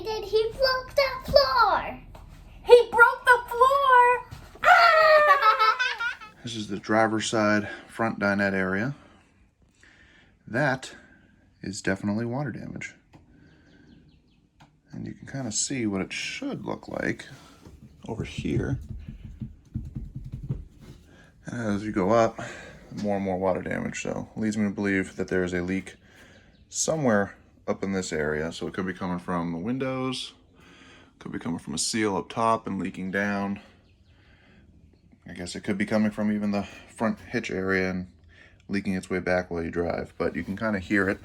did. He broke the floor. He broke the floor! This is the driver's side front dinette area. That is definitely water damage. And you can kind of see what it should look like over here. And as you go up, more and more water damage. So it leads me to believe that there is a leak somewhere up in this area. So it could be coming from the windows, could be coming from a seal up top and leaking down. I guess it could be coming from even the front hitch area and leaking its way back while you drive, but you can kind of hear it.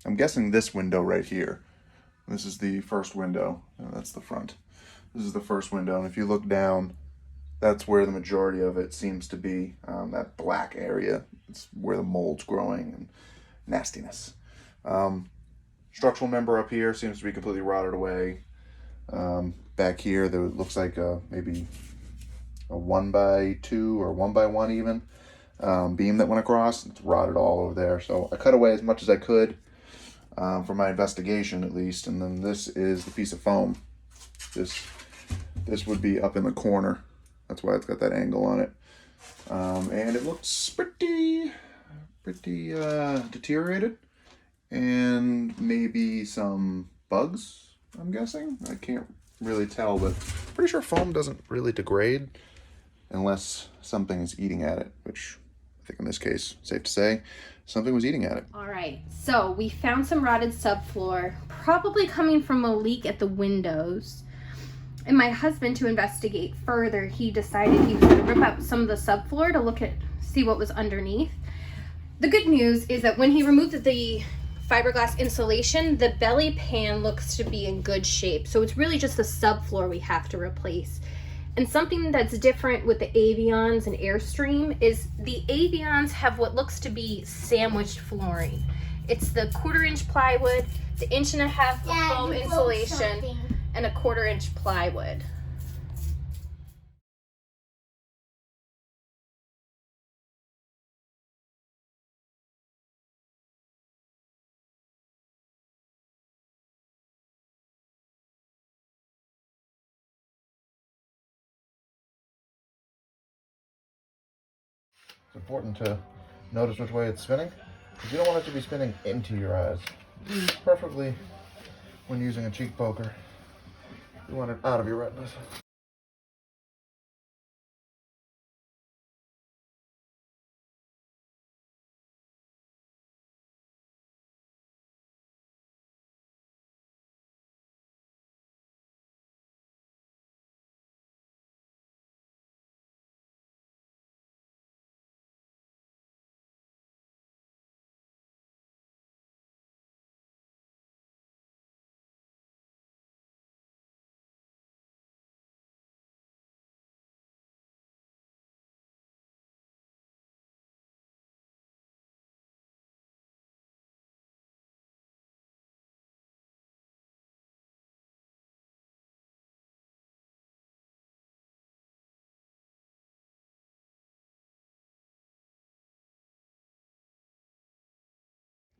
I'm guessing this window right here. This is the first window. No, that's the front. This is the first window, and if you look down, that's where the majority of it seems to be. That black area. It's where the mold's growing and nastiness. Structural member up here seems to be completely rotted away. Back here, there looks like maybe a 1x2 or 1x1 even beam that went across. It's rotted all over there. So I cut away as much as I could for my investigation, at least. And then this is the piece of foam. This would be up in the corner. That's why it's got that angle on it. And it looks pretty deteriorated, and maybe some bugs, I'm guessing. I can't really tell, but pretty sure foam doesn't really degrade unless something is eating at it, which I think in this case, safe to say, something was eating at it. All right, so we found some rotted subfloor, probably coming from a leak at the windows. And my husband, to investigate further, he decided he was going to rip out some of the subfloor to see what was underneath. The good news is that when he removed the fiberglass insulation, the belly pan looks to be in good shape. So it's really just the subfloor we have to replace. And something that's different with the Avions and Airstream is the Avions have what looks to be sandwiched flooring. It's the 1/4-inch plywood, the 1.5 inch of foam insulation, and a 1/4-inch plywood. It's important to notice which way it's spinning, because you don't want it to be spinning into your eyes. Preferably when using a cheek poker. You want it out of your retinas.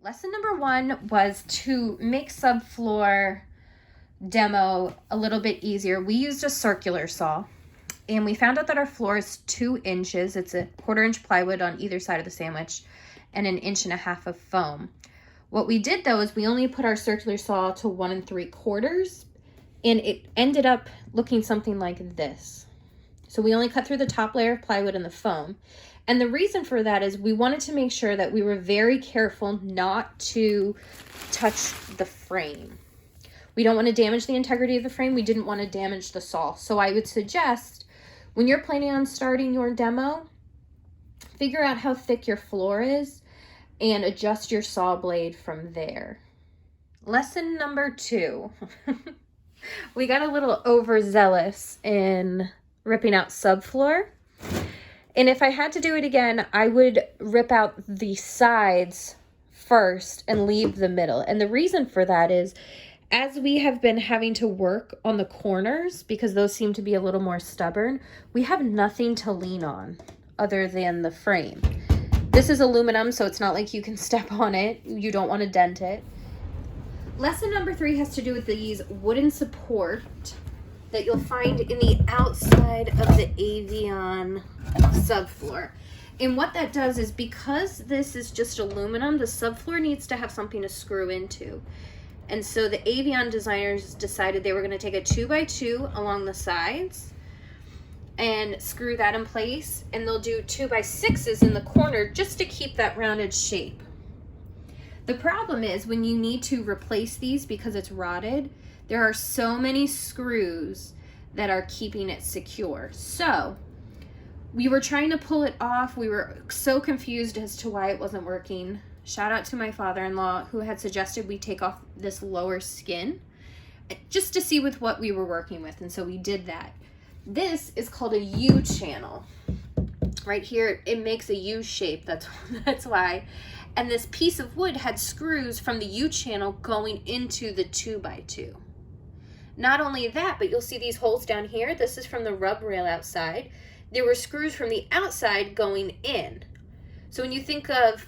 Lesson number 1 was to make subfloor demo a little bit easier. We used a circular saw, and we found out that our floor is 2 inches. It's a 1/4-inch plywood on either side of the sandwich and an 1.5 inches of foam. What we did though is we only put our circular saw to 1 3/4, and it ended up looking something like this. So we only cut through the top layer of plywood and the foam. And the reason for that is we wanted to make sure that we were very careful not to touch the frame. We don't want to damage the integrity of the frame. We didn't want to damage the saw. So I would suggest when you're planning on starting your demo, figure out how thick your floor is and adjust your saw blade from there. Lesson number 2. We got a little overzealous in ripping out subfloor. And if I had to do it again, I would rip out the sides first and leave the middle. And the reason for that is As we have been having to work on the corners, because those seem to be a little more stubborn, we have nothing to lean on other than the frame. This is aluminum, so it's not like you can step on it. You don't want to dent it. Lesson number 3 has to do with these wooden support that you'll find in the outside of the Avion subfloor. And what that does is, because this is just aluminum, the subfloor needs to have something to screw into. And so the Avion designers decided they were going to take a 2x2 along the sides and screw that in place. And they'll do 2x6s in the corner just to keep that rounded shape. The problem is, when you need to replace these because it's rotted, there are so many screws that are keeping it secure. So we were trying to pull it off. We were so confused as to why it wasn't working. Shout out to my father-in-law, who had suggested we take off this lower skin just to see with what we were working with. And so we did that. This is called a U channel. Right here, it makes a U shape. That's why. And this piece of wood had screws from the U channel going into the 2x2. Not only that, but you'll see these holes down here. This is from the rub rail outside. There were screws from the outside going in. So when you think of,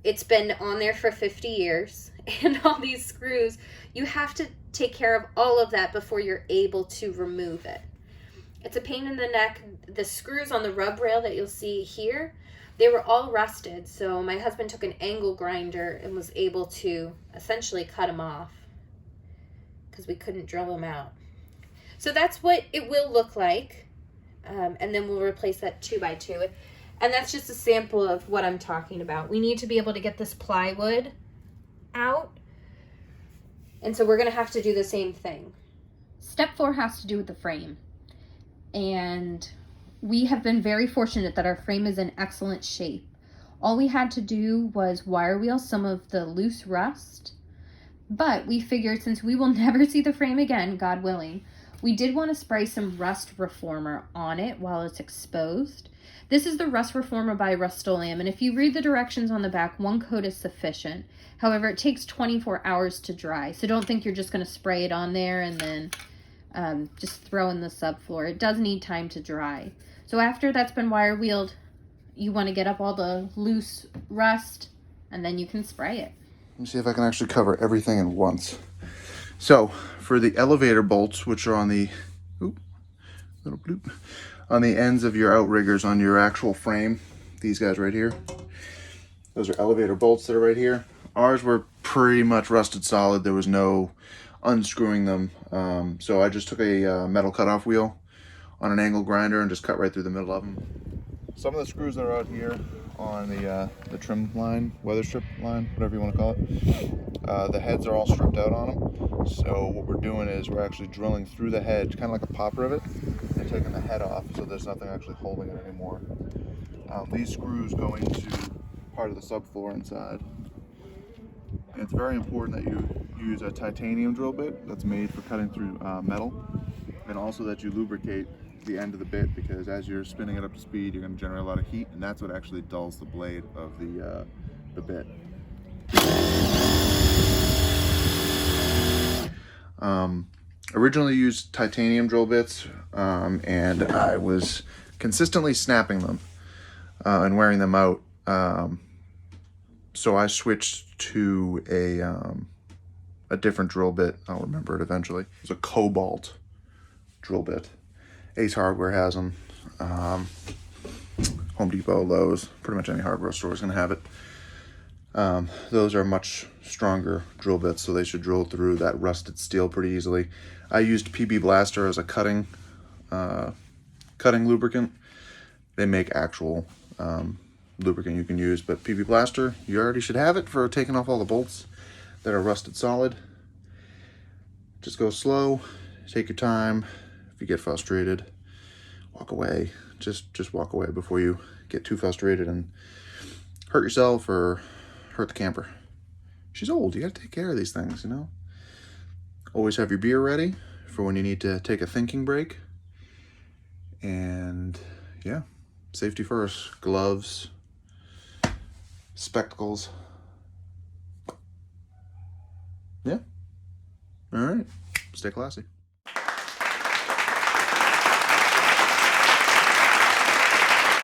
it's been on there for 50 years and all these screws, you have to take care of all of that before you're able to remove it. It's a pain in the neck. The screws on the rub rail that you'll see here, they were all rusted. So my husband took an angle grinder and was able to essentially cut them off because we couldn't drill them out. So that's what it will look like. And then we'll replace that 2x2. And that's just a sample of what I'm talking about. We need to be able to get this plywood out. And so we're going to have to do the same thing. Step 4 has to do with the frame. And we have been very fortunate that our frame is in excellent shape. All we had to do was wire wheel some of the loose rust. But we figured, since we will never see the frame again, God willing, we did want to spray some rust reformer on it while it's exposed. This is the rust reformer by Rustoleum, and if you read the directions on the back, 1 coat is sufficient. However, it takes 24 hours to dry, so don't think you're just going to spray it on there and then just throw in the subfloor. It does need time to dry. So after that's been wire wheeled, you want to get up all the loose rust, and then you can spray it. Let me see if I can actually cover everything at once. So for the elevator bolts, which are on the on the ends of your outriggers on your actual frame, these guys right here, those are elevator bolts that are right here. Ours were pretty much rusted solid. There was no unscrewing them. So I just took a metal cutoff wheel on an angle grinder and just cut right through the middle of them. Some of the screws that are out here on the trim line, weather strip line, whatever you want to call it, the heads are all stripped out on them. So what we're doing is we're actually drilling through the head, kind of like a pop rivet, and taking the head off so there's nothing actually holding it anymore. These screws go into part of the subfloor inside. And it's very important that you use a titanium drill bit that's made for cutting through metal, and also that you lubricate the end of the bit, because as you're spinning it up to speed, you're going to generate a lot of heat, and that's what actually dulls the blade of the bit. Originally used titanium drill bits, and I was consistently snapping them and wearing them out. So I switched to a different drill bit. I'll remember it eventually. It's a cobalt drill bit. Ace Hardware has them. Home Depot, Lowe's, pretty much any hardware store is going to have it. Those are much stronger drill bits, so they should drill through that rusted steel pretty easily. I used PB Blaster as a cutting lubricant. They make actual lubricant you can use, but PB Blaster, you already should have it for taking off all the bolts that are rusted solid. Just go slow, take your time. If you get frustrated, walk away. Just walk away before you get too frustrated and hurt yourself or hurt the camper. She's old, you gotta take care of these things, you know? Always have your beer ready for when you need to take a thinking break. And yeah, safety first. Gloves, spectacles. Yeah, All right. Stay classy.